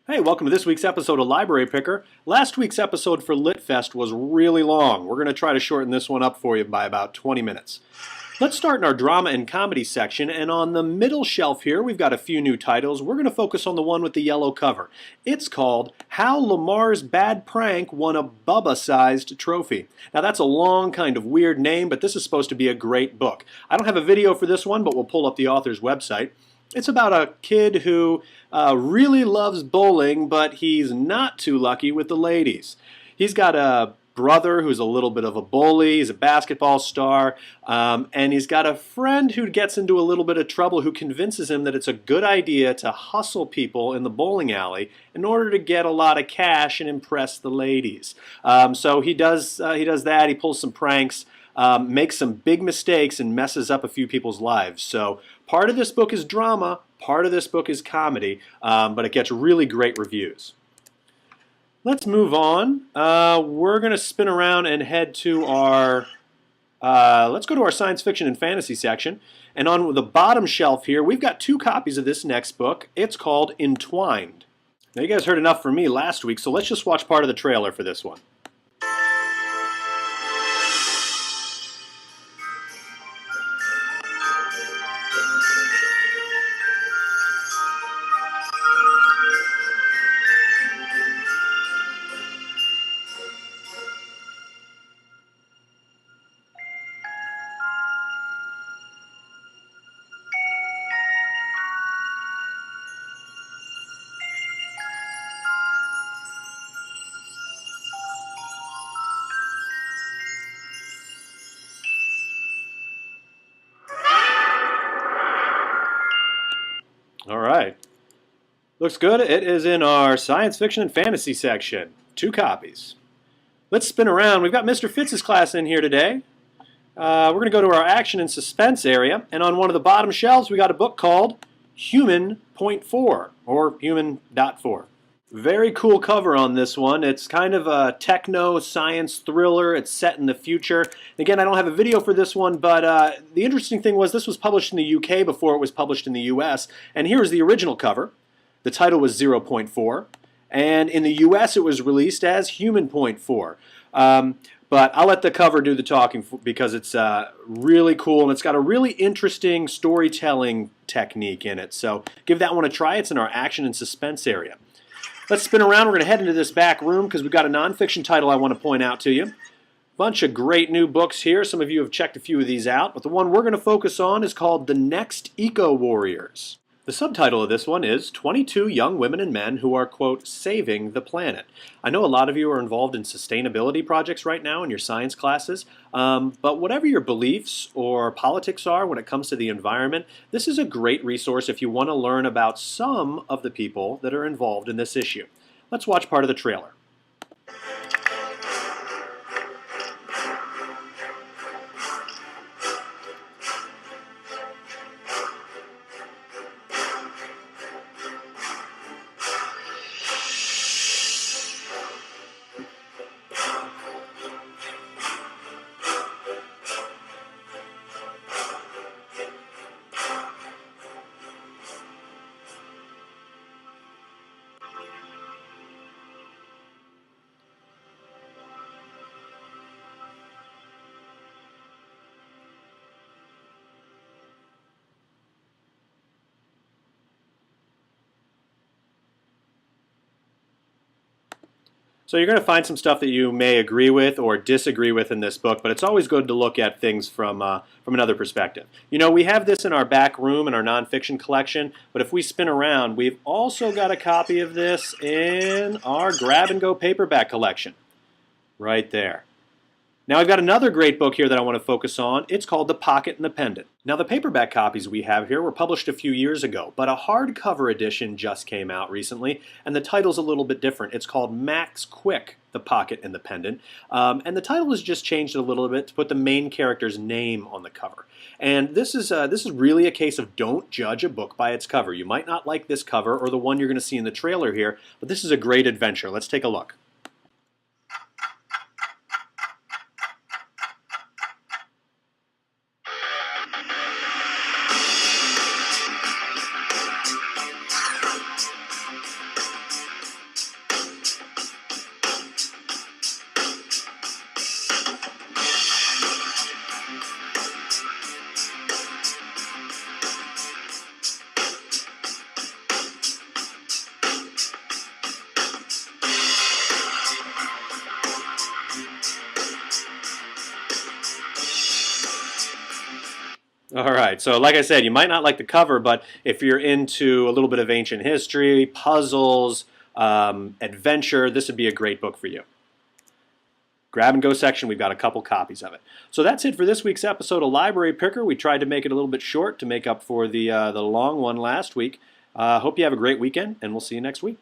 Hey, welcome to this week's episode of Library Picker. Last week's episode for LitFest was really long. We're going to try to shorten this one up for you by about 20 minutes. Let's start in our drama and comedy section, and on the middle shelf here we've got a few new titles. We're going to focus on the one with the yellow cover. It's called How LAMAR'S Bad Prank Won a BUBBA-Sized Trophy. Now that's a long kind of weird name, but this is supposed to be a great book. I don't have a video for this one, but we'll pull up the author's website. It's about a kid who really loves bowling, but he's not too lucky with the ladies. He's got a brother who's a little bit of a bully, he's a basketball star, and he's got a friend who gets into a little bit of trouble who convinces him that it's a good idea to hustle people in the bowling alley in order to get a lot of cash and impress the ladies. So he does that, he pulls some pranks, makes some big mistakes and messes up a few people's lives. So part of this book is drama, part of this book is comedy, but it gets really great reviews. Let's move on. We're going to spin around and head to our, let's go to our science fiction and fantasy section. And on the bottom shelf here, we've got two copies of this next book. It's called Entwined. Now you guys heard enough from me last week, so let's just watch part of the trailer for this one. All right. Looks good. It is in our science fiction and fantasy section. Two copies. Let's spin around. We've got Mr. Fitz's class in here today. We're going to go to our action and suspense area. And on one of the bottom shelves, we got a book called Human.4 or Human.4. Very cool cover on this one. It's kind of a techno-science thriller. It's set in the future. Again, I don't have a video for this one, but the interesting thing was this was published in the UK before it was published in the US. And here's the original cover. The title was 0.4. And in the US, it was released as Human.4. But I'll let the cover do the talking because it's really cool and it's got a really interesting storytelling technique in it. So give that one a try. It's in our action and suspense area. Let's spin around. We're going to head into this back room because we've got a nonfiction title I want to point out to you. Bunch of great new books here. Some of you have checked a few of these out, but the one we're going to focus on is called The Next Eco-Warriors. The subtitle of this one is 22 Young Women and Men Who Are, quote, Saving the Planet. I know a lot of you are involved in sustainability projects right now in your science classes, but whatever your beliefs or politics are when it comes to the environment, this is a great resource if you want to learn about some of the people that are involved in this issue. Let's watch part of the trailer. So you're going to find some stuff that you may agree with or disagree with in this book, but it's always good to look at things from another perspective. You know, we have this in our back room in our nonfiction collection, but if we spin around, we've also got a copy of this in our grab-and-go paperback collection. Right there. Now I've got another great book here that I want to focus on. It's called The Pocket and the Pendant. Now the paperback copies we have here were published a few years ago, but a hardcover edition just came out recently, and the title's a little bit different. It's called Max Quick, The Pocket and the Pendant, and the title was just changed a little bit to put the main character's name on the cover. And this is really a case of don't judge a book by its cover. You might not like this cover or the one you're going to see in the trailer here, but this is a great adventure. Let's take a look. All right, so like I said, you might not like the cover, but if you're into a little bit of ancient history, puzzles, adventure, this would be a great book for you. Grab and go section, we've got a couple copies of it. So that's it for this week's episode of Library Picker. We tried to make it a little bit short to make up for the long one last week. Hope you have a great weekend, and we'll see you next week.